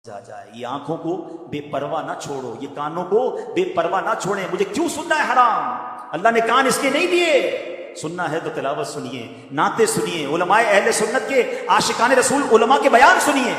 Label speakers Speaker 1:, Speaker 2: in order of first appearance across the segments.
Speaker 1: جائے. یہ آنکھوں کو بے پرواہ نہ چھوڑو, یہ کانوں کو بے پرواہ نہ چھوڑیں. مجھے کیوں سننا ہے حرام؟ اللہ نے کان اس لیے نہیں دیے. سننا ہے تو تلاوت سنیے, نعتیں سنیے, علماء اہل سنت کے عاشقان رسول علماء کے بیان سنیے.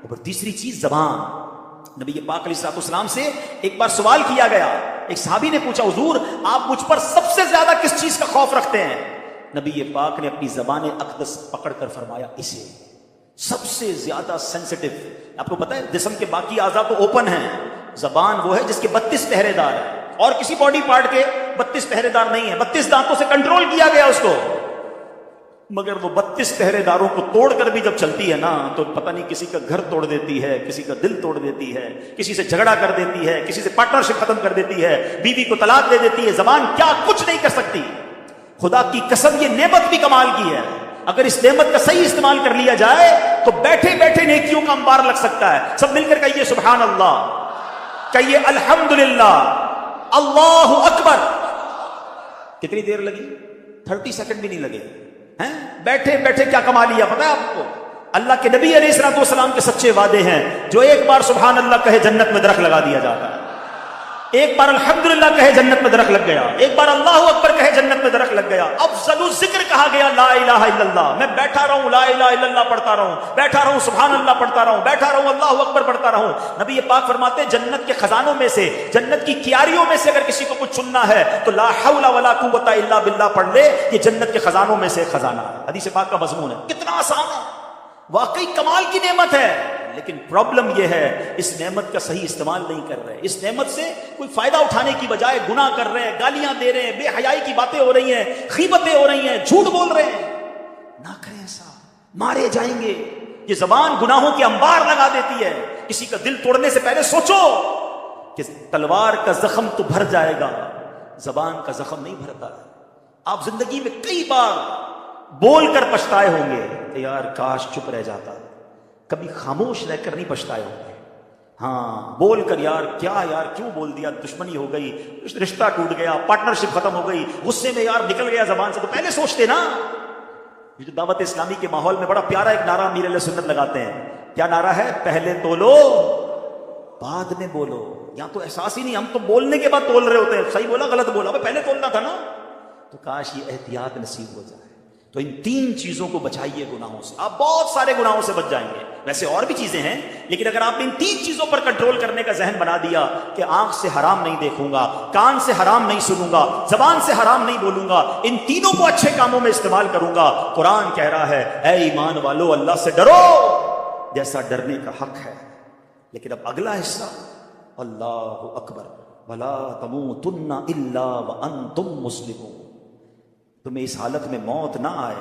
Speaker 1: اور تیسری چیز زبان. نبی پاک علیہ الصلوۃ والسلام سے ایک بار سوال کیا گیا. ایک صحابی نے پوچھا, حضور آپ مجھ پر سب سے زیادہ کس چیز کا خوف رکھتے ہیں؟ نبی پاک نے اپنی زبان اقدس پکڑ کر فرمایا, اسے سب سے زیادہ سینسٹیو. آپ کو پتا ہے جسم کے باقی اعضاء تو اوپن ہیں, زبان وہ ہے جس کے 32 پہرے دار ہیں, اور کسی باڈی پارٹ کے 32 پہرے دار نہیں ہیں. 32 دانتوں سے کنٹرول کیا گیا اس کو, مگر وہ 32 پہرے داروں کو توڑ کر بھی جب چلتی ہے نا تو پتہ نہیں کسی کا گھر توڑ دیتی ہے, کسی کا دل توڑ دیتی ہے, کسی سے جھگڑا کر دیتی ہے, کسی سے پارٹنرشپ ختم کر دیتی ہے, بیوی کو طلاق دے دیتی ہے. زبان کیا کچھ نہیں کر سکتی. خدا کی قسم یہ نعمت بھی کمال کی ہے. اگر اس نعمت کا صحیح استعمال کر لیا جائے تو بیٹھے بیٹھے نیکیوں کا انبار لگ سکتا ہے. سب مل کر کہیے سبحان اللہ, کہیے الحمدللہ, اللہ اکبر. کتنی دیر لگی؟ 30 سیکنڈ بھی نہیں لگے. بیٹھے بیٹھے کیا کما لیا پتہ ہے آپ کو؟ اللہ کے نبی علیہ الصلوۃ والسلام کے سچے وعدے ہیں. جو ایک بار سبحان اللہ کہے جنت میں درخت لگا دیا جاتا ہے. ایک بار الحمدللہ کہے جنت میں درخت لگ گیا. ایک بار اللہ اکبر کہے جنت میں درخت لگ گیا. افضل الذکر کہا گیا لا الہ الا اللہ. میں بیٹھا رہوں لا الہ الا اللہ پڑھتا رہوں, بیٹھا رہوں سبحان اللہ پڑھتا رہوں, بیٹھا رہوں اللہ اکبر پڑھتا رہوں. نبی پاک فرماتے ہیں جنت کے خزانوں میں سے, جنت کی کیاریوں میں سے اگر کسی کو کچھ چننا ہے تو لا حول ولا قوت الا باللہ پڑھ لے. یہ جنت کے خزانوں میں سے خزانہ ہے. حدیث پاک کا مضمون ہے. کتنا آسان ہے, واقعی کمال کی نعمت ہے. لیکن پرابلم یہ ہے اس نعمت کا صحیح استعمال نہیں کر رہے. اس نعمت سے کوئی فائدہ اٹھانے کی بجائے گناہ کر رہے ہیں, گالیاں دے رہے ہیں, بے حیائی کی باتیں ہو رہی ہیں, غیبتیں ہو رہی ہیں, جھوٹ بول رہے ہیں. نہ کریں ایسا, مارے جائیں گے. یہ زبان گناہوں کے انبار لگا دیتی ہے. کسی کا دل توڑنے سے پہلے سوچو کہ تلوار کا زخم تو بھر جائے گا, زبان کا زخم نہیں بھرتا. آپ زندگی میں کئی بار بول کر پچھتائے ہوں گے کہ یار کاش چپ رہ جاتا. کبھی خاموش رہ کر نہیں پچھتائے ہوں گے. ہاں بول کر یار کیا یار کیوں بول دیا, دشمنی ہو گئی, رشتہ ٹوٹ گیا, پارٹنرشپ ختم ہو گئی, غصے میں یار نکل گیا زبان سے, تو پہلے سوچتے نا. یہ جو دعوت اسلامی کے ماحول میں بڑا پیارا ایک نعرہ امیر علیہ سنت لگاتے ہیں. کیا نعرہ ہے؟ پہلے تولو بعد میں بولو. یہاں تو احساس ہی نہیں, ہم تو بولنے کے بعد تول رہے ہوتے ہیں. صحیح بولا غلط بولا, پہلے تولنا تھا نا. تو کاش یہ احتیاط نصیب ہو جائے. تو ان 3 چیزوں کو بچائیے گناہوں سے, آپ بہت سارے گناہوں سے بچ جائیں گے. ویسے اور بھی چیزیں ہیں, لیکن اگر آپ نے ان 3 چیزوں پر کنٹرول کرنے کا ذہن بنا دیا کہ آنکھ سے حرام نہیں دیکھوں گا, کان سے حرام نہیں سنوں گا, زبان سے حرام نہیں بولوں گا, ان تینوں کو اچھے کاموں میں استعمال کروں گا. قرآن کہہ رہا ہے اے ایمان والو اللہ سے ڈرو جیسا ڈرنے کا حق ہے. لیکن اب اگلا حصہ, اللہ اکبر ولا تموتن الا وانتم مسلمون. تمہیں اس حالت میں موت نہ آئے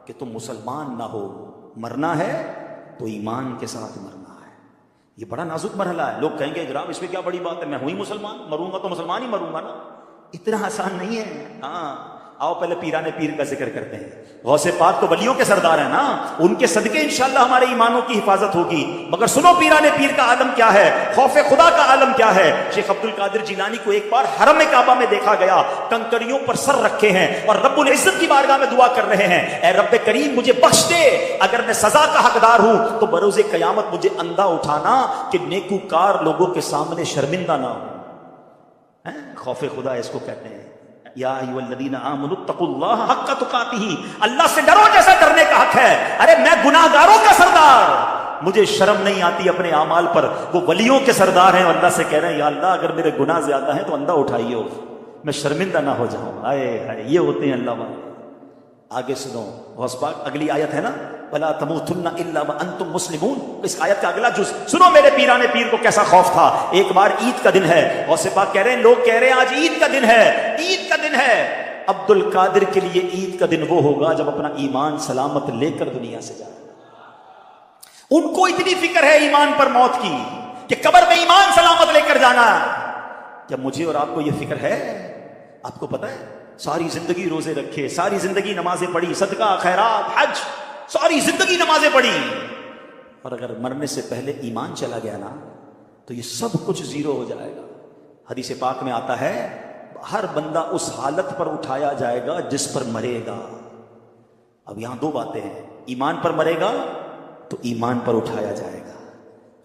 Speaker 1: کہ تم مسلمان نہ ہو. مرنا ہے تو ایمان کے ساتھ مرنا ہے. یہ بڑا نازک مرحلہ ہے. لوگ کہیں گے جناب اس میں کیا بڑی بات ہے, میں ہوں ہی مسلمان, مروں گا تو مسلمان ہی مروں گا نا. اتنا آسان نہیں ہے. ہاں آؤ پہلے پیران پیر کا ذکر کرتے ہیں. غوث پاک تو ولیوں کے سردار ہیں نا, ان کے صدقے انشاءاللہ ہمارے ایمانوں کی حفاظت ہوگی. مگر سنو پیران پیر کا عالم کیا ہے, خوف خدا کا عالم کیا ہے. شیخ عبد القادر جیلانی کو ایک بار حرم کعبہ میں دیکھا گیا, کنکریوں پر سر رکھے ہیں اور رب العزت کی بارگاہ میں دعا کر رہے ہیں, اے رب کریم مجھے بخش دے, اگر میں سزا کا حقدار ہوں تو بروز قیامت مجھے اندھا اٹھانا کہ نیکوکار لوگوں کے سامنے شرمندہ نہ ہوں. خوف خدا اس کو کہتے ہیں. یا ایھا الذین آمنوا اتقوا اللہ حق تقاتہ, اللہ سے ڈرو جیسا ڈرنے کا حق ہے. ارے میں گناہگاروں کا سردار, مجھے شرم نہیں آتی اپنے اعمال پر. وہ ولیوں کے سردار ہیں اور اللہ سے کہہ رہے ہیں یا اللہ اگر میرے گناہ زیادہ ہیں تو اندھا اٹھائیے, میں شرمندہ نہ ہو جاؤں. آئے ہائے, یہ ہوتے ہیں اللہ والے. آگے سنو غوث پاک, اگلی آیت ہے نا ولا تموتن الا وانتم مسلمون. اس آیت کا اگلا جز سنو. میرے پیران پیر کو کیسا خوف تھا. ایک بار عید کا دن ہے, غوث پاک کہہ رہے ہیں, لوگ کہہ رہے ہیں آج عید کا دن ہے, عید کا دن ہے. عبد القادر کے لیے عید کا دن وہ ہوگا جب اپنا ایمان سلامت لے کر دنیا سے جائے. ان کو اتنی فکر ہے ایمان پر موت کی کہ قبر میں ایمان سلامت لے کر جانا. جب مجھے اور آپ کو یہ فکر ہے, آپ کو پتہ ہے ساری زندگی روزے رکھے, ساری زندگی نمازیں پڑھی, صدقہ خیرات حج, ساری زندگی نمازیں پڑھی, اور اگر مرنے سے پہلے ایمان چلا گیا نا تو یہ سب کچھ زیرو ہو جائے گا. حدیث پاک میں آتا ہے ہر بندہ اس حالت پر اٹھایا جائے گا جس پر مرے گا. اب یہاں 2 باتیں ہیں, ایمان پر مرے گا تو ایمان پر اٹھایا جائے گا,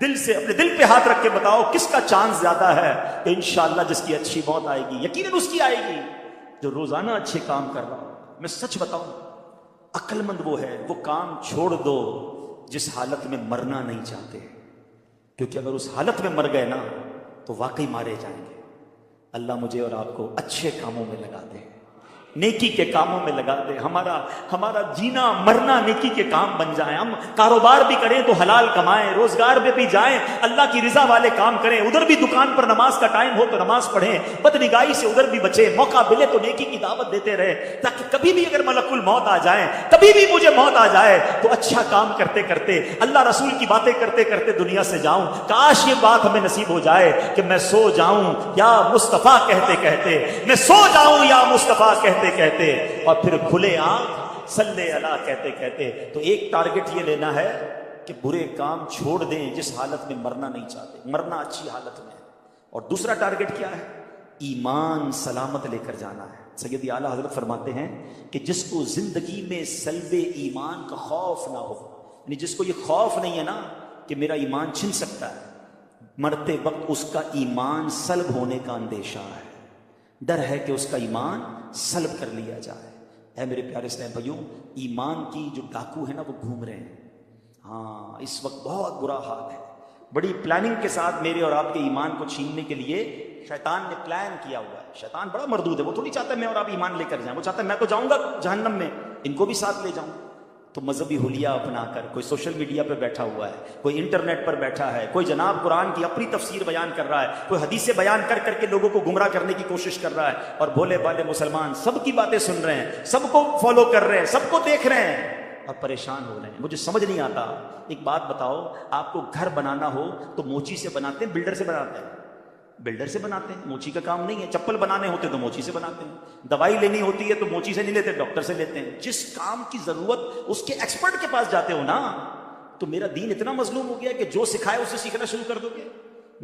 Speaker 1: دل سے اپنے دل پہ ہاتھ رکھ کے بتاؤ کس کا چانس زیادہ ہے کہ انشاءاللہ جس کی اچھی موت آئے گی؟ یقیناً اس کی آئے گی جو روزانہ اچھے کام کر رہا ہو۔ میں سچ بتاؤں، عقل مند وہ ہے، وہ کام چھوڑ دو جس حالت میں مرنا نہیں چاہتے، کیونکہ اگر اس حالت میں مر گئے نا تو واقعی مارے جائیں گے۔ اللہ مجھے اور آپ کو اچھے کاموں میں لگا دے، نیکی کے کاموں میں لگا دے، ہمارا جینا مرنا نیکی کے کام بن جائیں، ہم کاروبار بھی کریں تو حلال کمائیں، روزگار میں بھی جائیں اللہ کی رضا والے کام کریں، ادھر بھی دکان پر نماز کا ٹائم ہو تو نماز پڑھیں، بدنگاہی سے ادھر بھی بچیں، موقع ملے تو نیکی کی دعوت دیتے رہے، تاکہ کبھی بھی اگر ملک الموت آ جائیں، کبھی بھی مجھے موت آ جائے تو اچھا کام کرتے کرتے اللہ رسول کی باتیں کرتے کرتے دنیا سے جاؤں۔ کاش یہ بات ہمیں نصیب ہو جائے کہ میں سو جاؤں یا مصطفیٰ کہتے کہتے، میں سو جاؤں یا مصطفیٰ کہتے کہتے، اور پھر کھلے آنکھ صلی اللہ کہتے کہتے۔ تو ایک ٹارگٹ یہ لینا ہے کہ برے کام چھوڑ دیں جس حالت میں مرنا نہیں چاہتے، مرنا اچھی حالت میں ہے۔ اور دوسرا ٹارگٹ کیا ہے؟ ایمان سلامت لے کر جانا ہے۔ سیدی اعلیٰ حضرت فرماتے ہیں کہ جس کو زندگی میں سلب ایمان کا خوف نہ ہو، یعنی جس کو یہ خوف نہیں ہے نا کہ میرا ایمان چھن سکتا ہے، مرتے وقت اس کا ایمان سلب ہونے کا اندیشہ ہے، ڈر ہے کہ اس کا ایمان سلب کر لیا جائے۔ اے میرے پیارے اسلام بھائیوں، ایمان کی جو ڈاکو ہے نا وہ گھوم رہے ہیں۔ ہاں اس وقت بہت برا حال ہے، بڑی پلاننگ کے ساتھ میرے اور آپ کے ایمان کو چھیننے کے لیے شیطان نے پلان کیا ہوا ہے۔ شیطان بڑا مردود ہے، وہ تھوڑی چاہتا ہے میں اور آپ ایمان لے کر جائیں، وہ چاہتا ہے میں تو جاؤں گا جہنم میں، ان کو بھی ساتھ لے جاؤں۔ تو مذہبی حلیہ اپنا کر کوئی سوشل میڈیا پہ بیٹھا ہوا ہے، کوئی انٹرنیٹ پر بیٹھا ہے، کوئی جناب قرآن کی اپنی تفسیر بیان کر رہا ہے، کوئی حدیثیں بیان کر کر کے لوگوں کو گمراہ کرنے کی کوشش کر رہا ہے، اور بھولے بالے مسلمان سب کی باتیں سن رہے ہیں، سب کو فالو کر رہے ہیں، سب کو دیکھ رہے ہیں اور پریشان ہو رہے ہیں۔ مجھے سمجھ نہیں آتا، ایک بات بتاؤ، آپ کو گھر بنانا ہو تو موچی سے بناتے ہیں بلڈر سے بناتے ہیں؟ بلڈر سے بناتے ہیں، موچی کا کام نہیں ہے۔ چپل بنانے ہوتے تو موچی سے بناتے ہیں، دوائی لینی ہوتی ہے تو موچی سے نہیں لیتے، ڈاکٹر سے لیتے ہیں۔ جس کام کی ضرورت اس کے ایکسپرٹ کے پاس جاتے ہو نا۔ تو میرا دین اتنا مظلوم ہو گیا کہ جو سکھائے اسے سیکھنا شروع کر دو گے۔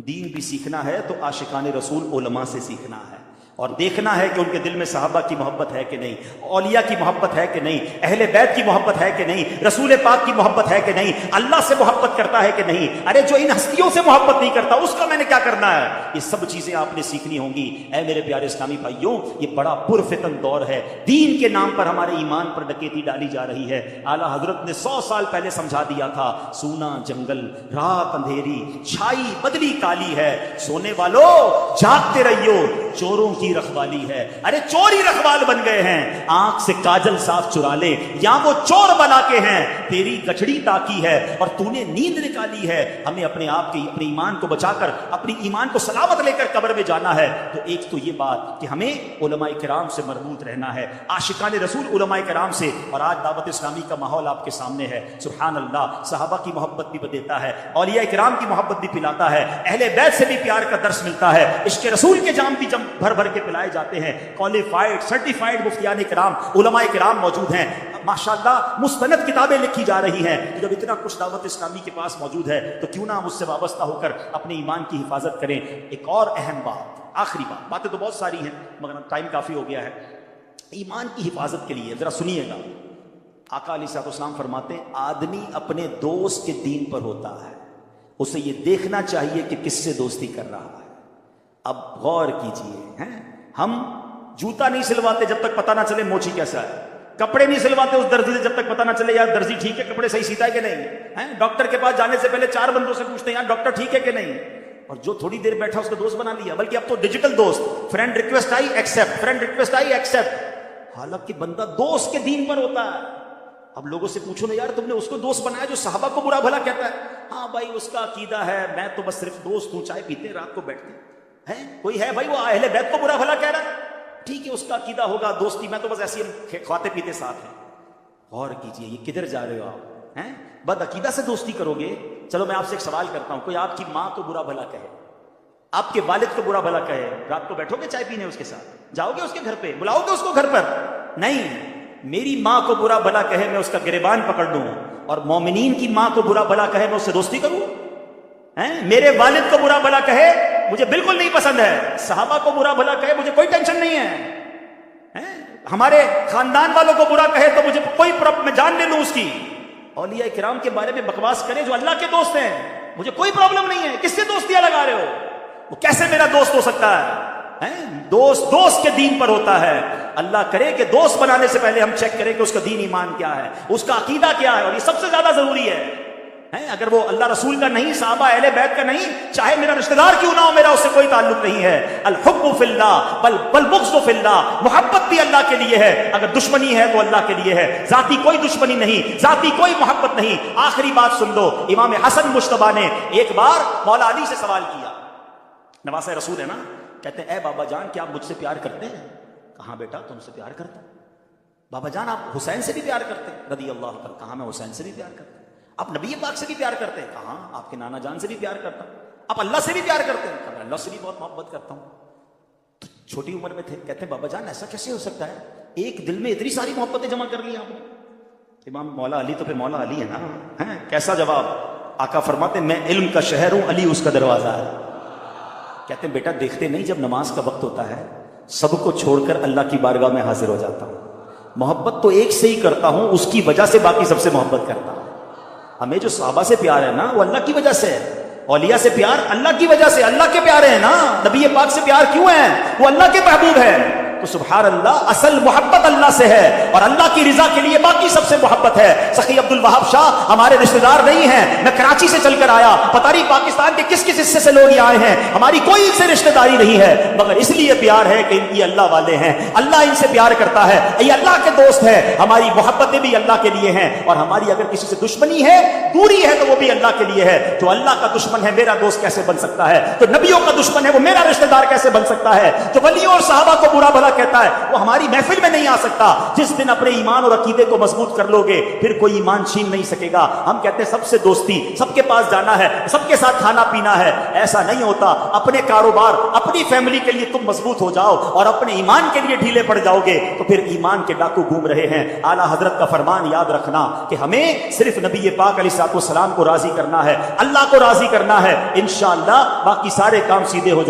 Speaker 1: دین بھی سیکھنا ہے تو عاشقان رسول علماء سے سیکھنا ہے، اور دیکھنا ہے کہ ان کے دل میں صحابہ کی محبت ہے کہ نہیں، اولیاء کی محبت ہے کہ نہیں، اہل بیت کی محبت ہے کہ نہیں، رسول پاک کی محبت ہے کہ نہیں، اللہ سے محبت کرتا ہے کہ نہیں۔ ارے جو ان ہستیوں سے محبت نہیں کرتا اس کا میں نے کیا کرنا ہے؟ یہ سب چیزیں آپ نے سیکھنی ہوں گی۔ اے میرے پیارے اسلامی بھائیوں، یہ بڑا پرفتن دور ہے، دین کے نام پر ہمارے ایمان پر ڈکیتی ڈالی جا رہی ہے۔ اعلیٰ حضرت نے 100 سال پہلے سمجھا دیا تھا، سونا جنگل، رات اندھیری، چھائی بدلی کالی ہے، سونے والوں جاگتے رہیو، چوروں کی رکھوالی ہے۔ ارے چور ہی رکھوال بن گئے ہیں، آنکھ سے کاجل صاف چرا لے، یا وہ چور بنا کے ہیں، تیری گچڑی تاکی ہے اور تو نے نیند نکالی ہے۔ ہمیں اپنے آپ کی اپنے ایمان کو بچا کر اپنی ایمان کو سلامت لے کر قبر میں جانا ہے۔ تو ایک تو یہ بات کہ ہمیں علماء کرام سے مربوط رہنا ہے، عاشقان رسول علماء کرام سے۔ اور آج دعوت اسلامی کا ماحول آپ کے سامنے ہے، سبحان اللہ، صحابہ کی محبت بھی دیتا ہے، اولیاء کرام کی محبت بھی پلاتا ہے، اہل بیت سے بھی پیار کا درس ملتا ہے، عشق رسول کے جام بھی بھر بھر کے پلائے جاتے ہیں۔ کوالیفائڈ سرٹیفائڈ مفتیان کرام علماء کرام موجود ہیں، ماشاءاللہ مستند کتابیں لکھی جا رہی ہیں۔ جب اتنا کچھ دعوت اسلامی کے پاس موجود ہے تو کیوں نہ ہم اس سے وابستہ ہو کر اپنے ایمان کی حفاظت کریں۔ ایک اور اہم بات، آخری بات، باتیں تو بہت ساری ہیں مگر ٹائم کافی ہو گیا ہے۔ ایمان کی حفاظت کے لیے ذرا سنیے گا، آقا علیہ الصلوۃ والسلام فرماتے ہیں آدمی اپنے دوست کے دین پر ہوتا ہے، اسے یہ دیکھنا چاہیے کہ کس سے دوستی کر رہا ہے۔ اب غور کیجئے، ہم جوتا نہیں سلواتے جب تک پتہ نہ چلے موچی کیسا ہے، کپڑے نہیں سلواتے اس درزی سے جب تک پتہ نہ چلے یار درزی ٹھیک ہے، کپڑے صحیح سیتا ہے کہ نہیں، ڈاکٹر کے پاس جانے سے پہلے 4 بندوں سے پوچھتے ہیں یار ڈاکٹر ٹھیک ہے کہ نہیں۔ اور جو تھوڑی دیر بیٹھا اس کا دوست بنا لیا، بلکہ اب تو ڈیجیٹل دوست، friend request I accept, friend request I accept, حالانکہ بندہ دوست کے دین پر ہوتا ہے۔ اب لوگوں سے پوچھو نا یار تم نے اس کو دوست بنایا جو صحابہ کو برا بھلا کہتا ہے؟ ہاں بھائی اس کا عقیدہ ہے میں تو بس صرف دوست ہوں، چائے پیتے رات کو بیٹھتے ہیں۔ کوئی ہے بھائی وہ اہل بیت کو برا بھلا کہہ رہا ہے؟ ٹھیک ہے اس کا عقیدہ ہوگا دوستی، میں تو بس ایسی کھاتے پیتے ساتھ ہیں۔ غور کیجئے یہ کدھر جا رہے ہو آپ؟ بد عقیدہ سے دوستی کرو گے؟ چلو میں آپ سے ایک سوال کرتا ہوں، کوئی آپ کی ماں کو برا بھلا کہے، آپ کے والد کو برا بھلا کہے، رات کو بیٹھو گے چائے پینے اس کے ساتھ؟ جاؤ گے اس کے گھر پہ؟ بلاؤ گے اس کو گھر پر؟ نہیں۔ میری ماں کو برا بھلا کہے میں اس کا گریبان پکڑ لوں، اور مومنین کی ماں کو برا بھلا کہے میں اس سے دوستی کروں؟ میرے والد کو برا بھلا کہے مجھے بالکل نہیں پسند ہے، صحابہ کو برا بھلا کہے مجھے کوئی ٹینشن نہیں ہے، ہمارے خاندان والوں کو برا کہے تو مجھے کوئی میں جان لے لوں اس کی، اولیاء کرام کے بارے میں بکواس کرے جو اللہ کے دوست ہیں، مجھے کوئی پرابلم نہیں ہے، کس سے دوستیاں لگا رہے ہو؟ وہ کیسے میرا دوست ہو سکتا ہے؟ دوست کے دین پر ہوتا ہے۔ اللہ کرے کہ دوست بنانے سے پہلے ہم چیک کریں کہ اس کا دین ایمان کیا ہے، اس کا عقیدہ کیا ہے، اور یہ سب سے زیادہ ضروری ہے۔ اگر وہ اللہ رسول کا نہیں، صحابہ اہل بیت کا نہیں، چاہے میرا رشتہ دار کیوں نہ ہو، میرا اس سے کوئی تعلق نہیں ہے۔ الحب فی اللہ والبغض فی اللہ، محبت بھی اللہ کے لیے ہے، اگر دشمنی ہے تو اللہ کے لیے ہے، ذاتی کوئی دشمنی نہیں، ذاتی کوئی محبت نہیں۔ آخری بات سن لو، امام حسن مجتبیٰ نے ایک بار مولا علی سے سوال کیا، نواسہ رسول ہے نا، کہتے ہیں اے بابا جان کیا آپ مجھ سے پیار کرتے ہیں؟ کہاں بیٹا تم سے پیار کرتا ہوں۔ بابا جان آپ حسین سے بھی پیار کرتے ہیں رضی اللہ عنہ؟ کہاں میں حسین سے بھی پیار کرتا ہوں۔ آپ نبی پاک سے بھی پیار کرتے ہیں؟ کہاں آپ کے نانا جان سے بھی پیار کرتا ہوں۔ آپ اللہ سے بھی پیار کرتے ہیں؟ کہاں اللہ سے بھی بہت محبت کرتا ہوں۔ تو چھوٹی عمر میں تھے، کہتے ہیں بابا جان ایسا کیسے ہو سکتا ہے، ایک دل میں اتنی ساری محبتیں جمع کر لی آپ نے؟ امام مولا علی تو پھر مولا علی ہے نا، کیسا جواب؟ آقا فرماتے ہیں میں علم کا شہر ہوں، علی اس کا دروازہ ہے۔ کہتے ہیں بیٹا دیکھتے نہیں جب نماز کا وقت ہوتا ہے سب کو چھوڑ کر اللہ کی بارگاہ میں حاضر ہو جاتا ہوں، محبت تو ایک سے ہی کرتا ہوں، اس کی وجہ سے باقی سب سے محبت کرتا ہوں۔ ہمیں جو صحابہ سے پیار ہے نا وہ اللہ کی وجہ سے ہے، اولیاء سے پیار اللہ کی وجہ سے، اللہ کے پیارے ہیں نا۔ نبی پاک سے پیار کیوں ہے؟ وہ اللہ کے محبوب ہے۔ تو سبحان اللہ، اصل محبت اللہ سے ہے، اور اللہ کی رضا کے لیے باقی سب سے محبت ہے۔ سخی عبد الوہاب شاہ ہمارے رشتہ دار نہیں ہیں، میں کراچی سے چل کر آیا، پتہ نہیں پاکستان کے کس کس حصے سے لوگ یہ آئے ہیں، ہماری کوئی ان سے رشتہ داری نہیں ہے، مگر اس لیے پیار ہے کہ یہ اللہ والے ہیں، اللہ ان سے پیار کرتا ہے، یہ اللہ کے دوست ہیں، ہماری محبتیں بھی اللہ کے لیے ہیں، اور ہماری اگر کسی سے دشمنی ہے، دوری ہے، تو وہ بھی اللہ کے لیے ہے۔ جو اللہ کا دشمن ہے میرا دوست کیسے بن سکتا ہے؟ تو نبیوں کا دشمن ہے وہ میرا رشتہ دار کیسے بن سکتا ہے؟ جو ولیوں اور صحابہ کو برا بھلا کہتا ہے وہ ہماری محفل میں نہیں آ سکتا۔ جس دن اپنے ایمان اور عقیدے کو مضبوط کر لو گے پھر کوئی ایمان چھین نہیں سکے گا۔ ہم کہتے ہیں سب سے دوستی، سب کے پاس جانا ہے، سب کے ساتھ کھانا پینا ہے، ایسا نہیں ہوتا۔ اپنے کاروبار، اپنی فیملی کے لیے تم مضبوط ہو جاؤ، اور اپنے ایمان کے لیے ڈھیلے پڑ جاؤ گے تو پھر ایمان کے ڈاکو گھوم رہے ہیں۔ اعلیٰ حضرت کا فرمان یاد رکھنا کہ ہمیں صرف نبی پاک علیہ الصلوۃ والسلام کو راضی کرنا ہے، اللہ کو راضی کرنا ہے، انشاءاللہ باقی سارے کام سیدھے ہو جائیں۔